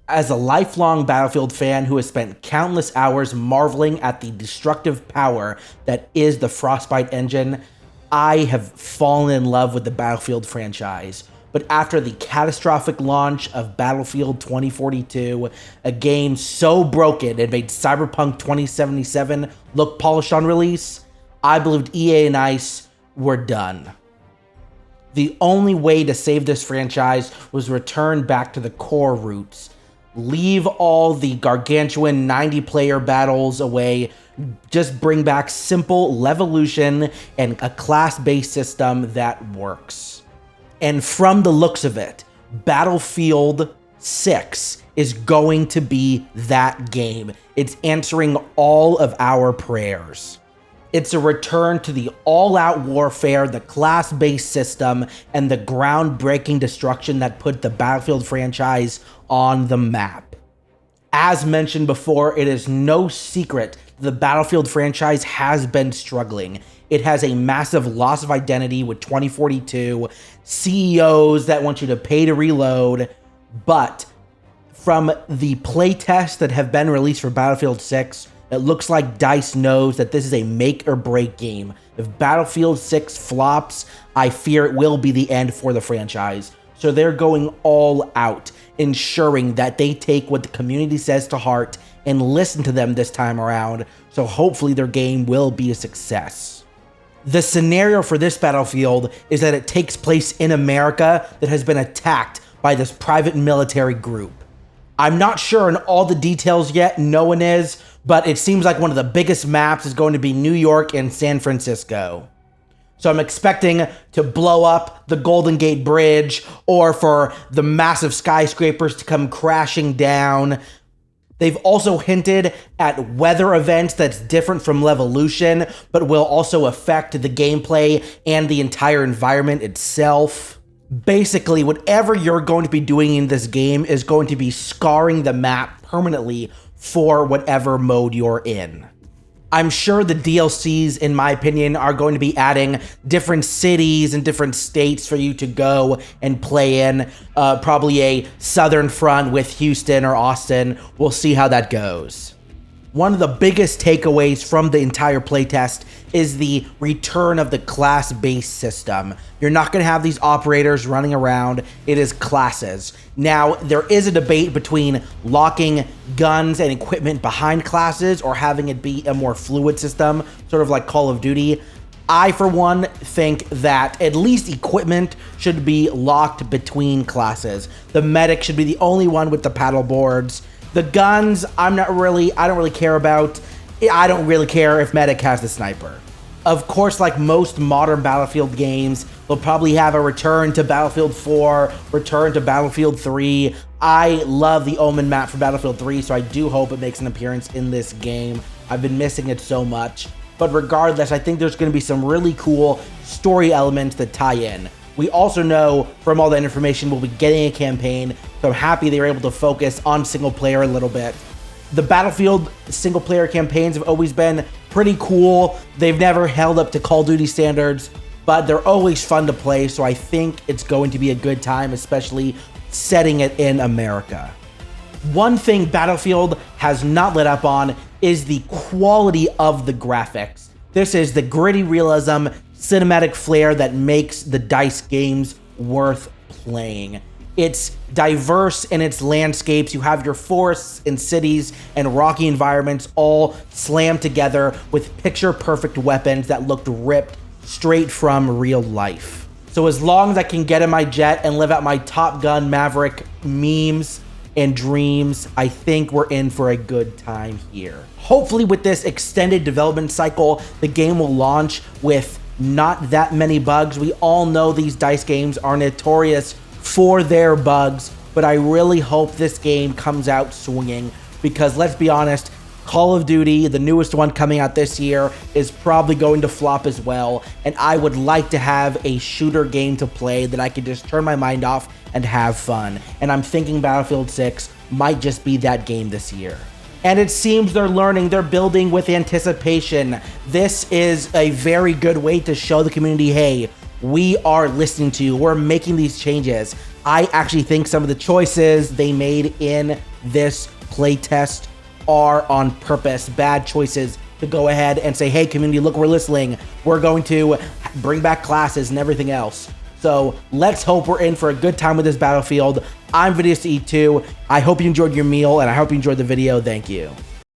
As a lifelong Battlefield fan who has spent countless hours marveling at the destructive power that is the Frostbite engine, I have fallen in love with the Battlefield franchise. But after the catastrophic launch of Battlefield 2042, a game so broken it made Cyberpunk 2077 look polished on release, I believed EA and ICE were done. The only way to save this franchise was return back to the core roots. Leave all the gargantuan 90-player battles away. Just bring back simple Levolution and a class-based system that works. And from the looks of it, Battlefield 6 is going to be that game. It's answering all of our prayers. It's a return to the all-out warfare, the class-based system, and the groundbreaking destruction that put the Battlefield franchise on the map. As mentioned before, it is no secret the Battlefield franchise has been struggling. It has a massive loss of identity with 2042, CEOs that want you to pay to reload, but from the playtests that have been released for Battlefield 6, it looks like DICE knows that this is a make or break game. If Battlefield 6 flops, I fear it will be the end for the franchise. So they're going all out, ensuring that they take what the community says to heart and listen to them this time around, so hopefully their game will be a success. The scenario for this Battlefield is that it takes place in America that has been attacked by this private military group. I'm not sure on all the details yet, no one is, but it seems like one of the biggest maps is going to be New York and San Francisco. So I'm expecting to blow up the Golden Gate Bridge or for the massive skyscrapers to come crashing down. They've also hinted at weather events that's different from Levolution, but will also affect the gameplay and the entire environment itself. Basically, whatever you're going to be doing in this game is going to be scarring the map permanently for whatever mode you're in. I'm sure the DLCs, in my opinion, are going to be adding different cities and different states for you to go and play in. Probably a Southern Front with Houston or Austin. We'll see how that goes. One of the biggest takeaways from the entire playtest is the return of the class-based system. You're not going to have these operators running around. It is classes. Now, there is a debate between locking guns and equipment behind classes or having it be a more fluid system, sort of like Call of Duty. I, for one, think that at least equipment should be locked between classes. The medic should be the only one with the paddle boards. The guns, I don't really care about. I don't really care if medic has the sniper. Of course, like most modern Battlefield games, they'll probably have a return to Battlefield 4, return to Battlefield 3. I love the Omen map for Battlefield 3, so I do hope it makes an appearance in this game. I've been missing it so much. But regardless, I think there's going to be some really cool story elements that tie in. We also know from all that information we'll be getting a campaign, so I'm happy they were able to focus on single player a little bit. The Battlefield single player campaigns have always been pretty cool. They've never held up to Call of Duty standards, but they're always fun to play, so I think it's going to be a good time, especially setting it in America. One thing Battlefield has not let up on is the quality of the graphics. This is the gritty realism, cinematic flair that makes the DICE games worth playing. It's diverse in its landscapes. You have your forests and cities and rocky environments all slammed together with picture-perfect weapons that looked ripped straight from real life. So as long as I can get in my jet and live out my Top Gun Maverick memes and dreams, I think we're in for a good time here. Hopefully with this extended development cycle, the game will launch with not that many bugs. We all know these DICE games are notorious for their bugs, but I really hope this game comes out swinging because let's be honest, Call of Duty, the newest one coming out this year, is probably going to flop as well, and I would like to have a shooter game to play that I could just turn my mind off and have fun, and I'm thinking Battlefield 6 might just be that game this year. And it seems they're learning, they're building with anticipation. This is a very good way to show the community, hey, we are listening to you, we're making these changes. I actually think some of the choices they made in this playtest are on purpose. Bad choices to go ahead and say, hey, community, look, we're listening. We're going to bring back classes and everything else. So let's hope we're in for a good time with this Battlefield. I'm VideosToEatTo. I hope you enjoyed your meal, and I hope you enjoyed the video. Thank you.